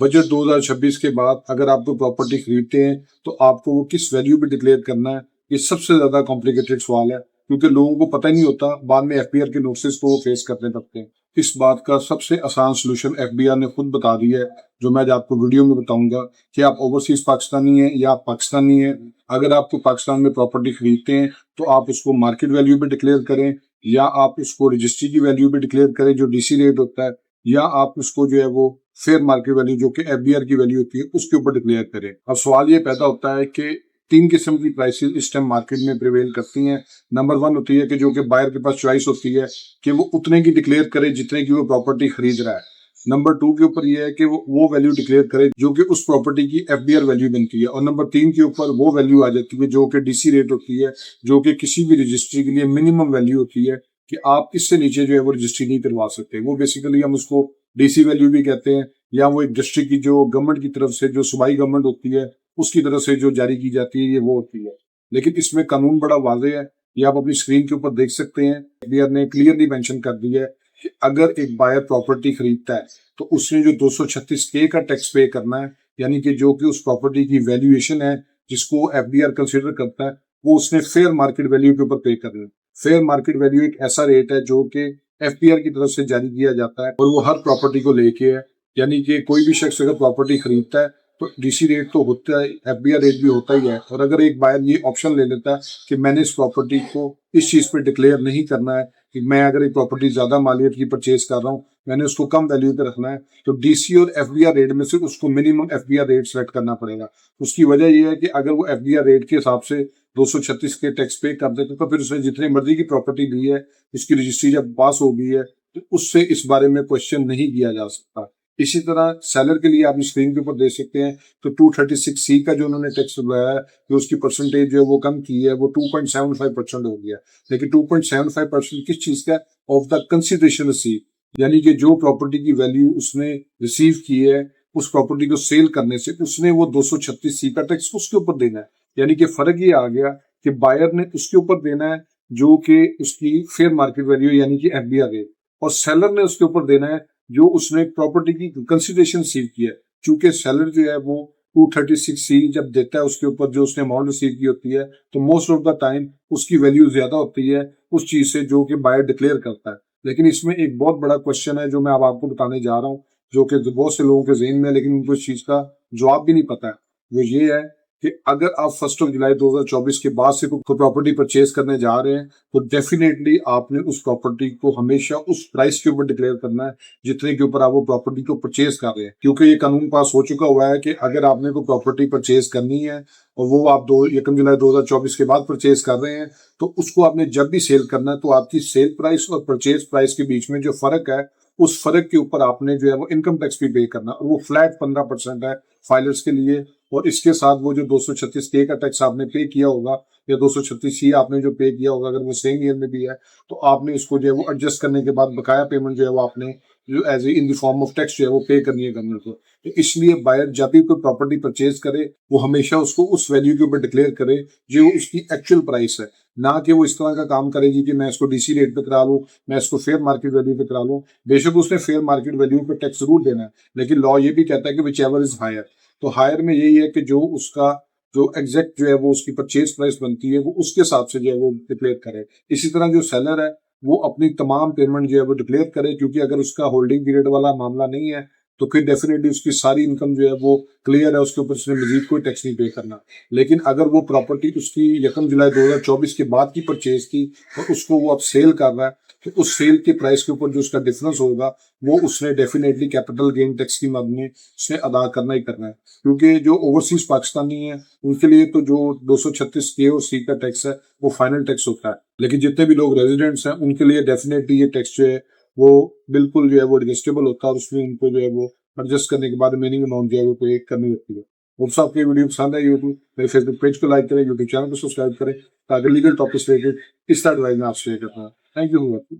Budget 2026 के बाद अगर आप कोई प्रॉपर्टी खरीदते हैं तो आपको वो किस वैल्यू पे डिक्लेयर करना है, ये सबसे ज्यादा कॉम्प्लिकेटेड सवाल है, क्योंकि लोगों को पता ही नहीं होता, बाद में एफबीआर के नोटिस को वो फेस करने लगते हैं। इस बात का सबसे आसान सोल्यूशन एफबीआर ने खुद बता दिया है, जो मैं आज आपको वीडियो में बताऊंगा कि आप ओवरसीज पाकिस्तानी हैं या आप पाकिस्तानी हैं। अगर आपको पाकिस्तान में प्रॉपर्टी खरीदते हैं तो आप उसको मार्केट वैल्यू पे डिक्लेयर करें, या आप उसको रजिस्ट्री की वैल्यू पे डिक्लेयर करें जो डीसी रेट होता है, या आप उसको जो है वो फेयर मार्केट वैल्यू जो कि एफबीआर की वैल्यू होती है उसके ऊपर डिक्लेयर करें। अब सवाल ये पैदा होता है कि तीन किस्म की प्राइसेस इस टाइम मार्केट में प्रिवेल करती हैं। नंबर वन होती है कि जो कि बायर के पास चॉइस होती है कि वो उतने की डिक्लेयर करे जितने की वो प्रॉपर्टी खरीद रहा है। नंबर टू के ऊपर ये है कि वो वैल्यू डिक्लेयर करे जो कि उस प्रॉपर्टी की एफबीआर वैल्यू बनती है। और नंबर तीन के ऊपर वो वैल्यू आ जाती है जो कि डीसी रेट होती है, जो कि किसी भी रजिस्ट्री के लिए मिनिमम वैल्यू होती है कि आप इससे नीचे जो है वो रजिस्ट्री नहीं करवा सकते। वो बेसिकली हम उसको डीसी वैल्यू भी कहते हैं, या वो एक डिस्ट्रिक्ट की जो गवर्नमेंट की तरफ से जो सूबाई गवर्नमेंट होती है उसकी तरफ से जो जारी की जाती है, ये वो होती है। लेकिन इसमें कानून बड़ा वाज़ेह है, ये आप अपनी स्क्रीन के ऊपर देख सकते हैं। एफबीआर ने क्लियरली मेंशन कर दिया है कि अगर एक बायर प्रॉपर्टी खरीदता है तो उसने जो 236 के का टैक्स पे करना है, यानी कि जो कि उस प्रॉपर्टी की वैल्यूएशन है जिसको एफबीआर कंसिडर करता है, वो उसने फेयर मार्केट वैल्यू के ऊपर पे करना है। फेयर मार्केट वैल्यू एक ऐसा रेट है जो कि एफबीआर की तरफ से जारी किया जाता है, और वो हर प्रॉपर्टी को लेके है। यानी कि कोई भी शख्स अगर प्रॉपर्टी खरीदता है तो डीसी रेट तो होता है, एफबीआर रेट भी होता ही है। और अगर एक बायर ये ऑप्शन ले लेता है कि मैंने इस प्रॉपर्टी को इस चीज पे डिक्लेयर नहीं करना है, कि मैं अगर एक प्रॉपर्टी ज्यादा मालियत की परचेज कर रहा हूँ, मैंने उसको कम वैल्यू पे रखना है, तो डीसी और एफबीआर रेट में से उसको मिनिमम एफबीआर रेट सेलेक्ट करना पड़ेगा। उसकी वजह यह है कि अगर वो एफबीआर रेट के हिसाब से 236 के टैक्स पे कर देते तो फिर उसने जितनी मर्जी की प्रॉपर्टी ली है, इसकी रजिस्ट्री जब पास हो गई है तो उससे इस बारे में क्वेश्चन नहीं किया जा सकता। इसी तरह सेलर के लिए आप स्क्रीन के ऊपर देख सकते हैं, तो 236C का जो उन्होंने टैक्स लगाया है, जो उसकी परसेंटेज जो है वो कम की है, वो 2.75% हो गया। लेकिन 2.75% किस चीज का? ऑफ द कंसिडरेशन रिसीव, यानी कि जो प्रॉपर्टी की वैल्यू उसने रिसीव की है, उस प्रॉपर्टी को सेल करने से उसने वो 236C का टैक्स उसके ऊपर देना है। यानी कि फर्क ये आ गया कि बायर ने उसके ऊपर देना है जो कि उसकी फेयर मार्केट वैल्यू यानी कि एफबीआर रेट, और सेलर ने उसके ऊपर देना है जो उसने प्रॉपर्टी की कंसिडरेशन रिसीव किया है। चूंकि सेलर जो है वो 236C जब देता है उसके ऊपर जो उसने अमाउंट रिसीव की होती है, तो मोस्ट ऑफ द टाइम उसकी वैल्यू ज्यादा होती है उस चीज से जो कि बायर डिक्लेयर करता है। लेकिन इसमें एक बहुत बड़ा क्वेश्चन है जो मैं अब आपको बताने जा रहा हूँ, जो कि बहुत से लोगों के ज़हन में है, लेकिन उनको इस चीज का जवाब भी नहीं पता है। वो ये है कि अगर आप 1 जुलाई 2024 के बाद से कोई प्रॉपर्टी परचेज करने जा रहे हैं, तो डेफिनेटली आपने उस प्रॉपर्टी को हमेशा उस प्राइस के ऊपर डिक्लेयर करना है जितने के ऊपर आप वो प्रॉपर्टी को परचेज कर रहे हैं। क्योंकि ये कानून पास हो चुका हुआ है कि अगर आपने कोई प्रॉपर्टी परचेज करनी है और वो आप 1 जुलाई 2024 के बाद परचेज कर रहे हैं, तो उसको आपने जब भी सेल करना है तो आपकी सेल प्राइस और परचेज प्राइस के बीच में जो फर्क है, उस फर्क के ऊपर आपने जो है वो इनकम टैक्स भी पे करना, और वो फ्लैट 15% है फाइलर्स के लिए। और इसके साथ वो जो 236 का टैक्स आपने पे किया होगा, या 236 आपने जो पे किया होगा, अगर वो सेम ईयर में भी है, तो आपने इसको जो है वो एडजस्ट करने के बाद बकाया पेमेंट जो है वो आपने जो as in the form of tax जो है वो पे करनी है गवर्नमेंट को। तो इसलिए बायर जब भी कोई प्रॉपर्टी परचेज करे, वो हमेशा उसको उस वैल्यू के ऊपर डिक्लेयर करे जो उसकी एक्चुअल प्राइस है, ना कि वो इस तरह का काम करेगी कि मैं इसको डीसी रेट पे करा लूँ, मैं इसको फेयर मार्केट वैल्यू पे करा लूँ। बेशक उसने फेयर मार्केट वैल्यू पे टैक्स जरूर देना है, लेकिन लॉ ये भी कहता है कि विच एवर इज हायर। तो हायर में यही है कि जो उसका जो एग्जैक्ट जो है वो उसकी परचेज प्राइस बनती है, वो उसके हिसाब से जो है वो डिक्लेयर करे। इसी तरह जो सेलर है वो अपनी तमाम पेमेंट जो है वो डिक्लेयर करे, क्योंकि अगर उसका होल्डिंग पीरियड वाला मामला नहीं है तो फिर डेफिनेटली उसकी सारी इनकम जो है वो क्लियर है, उसके ऊपर उसने मजीद कोई टैक्स नहीं पे करना। लेकिन अगर वो प्रॉपर्टी उसकी 1 जुलाई 2024 के बाद की परचेज की और उसको वो अब सेल कर रहा है, तो उस सेल के प्राइस के ऊपर जो उसका डिफरेंस होगा वो उसने डेफिनेटली कैपिटल गेन टैक्स की मद में उसने अदा करना ही करना है। क्योंकि जो ओवरसीज पाकिस्तानी है उनके लिए तो जो 236 के और सी का टैक्स है वो फाइनल टैक्स होता है, लेकिन जितने भी लोग रेजिडेंट्स हैं उनके लिए डेफिनेटली ये टैक्स जो है वो बिल्कुल जो है वो एडजस्टेबल होता है, और उसमें उनको जो है वो एडजस्ट करने के बाद मिनिमम अमाउंट जो है वो पे करनी होती है। होप्स आपको ये वीडियो पसंद है यूट्यूब मेरे फेसबुक पेज को लाइक करें, यूट्यूब चैनल को सब्सक्राइब करें, ताकि लीगल टॉपिक्स रिलेटेड इस एडवाइस में आपसे शेयर करता है। Thank you.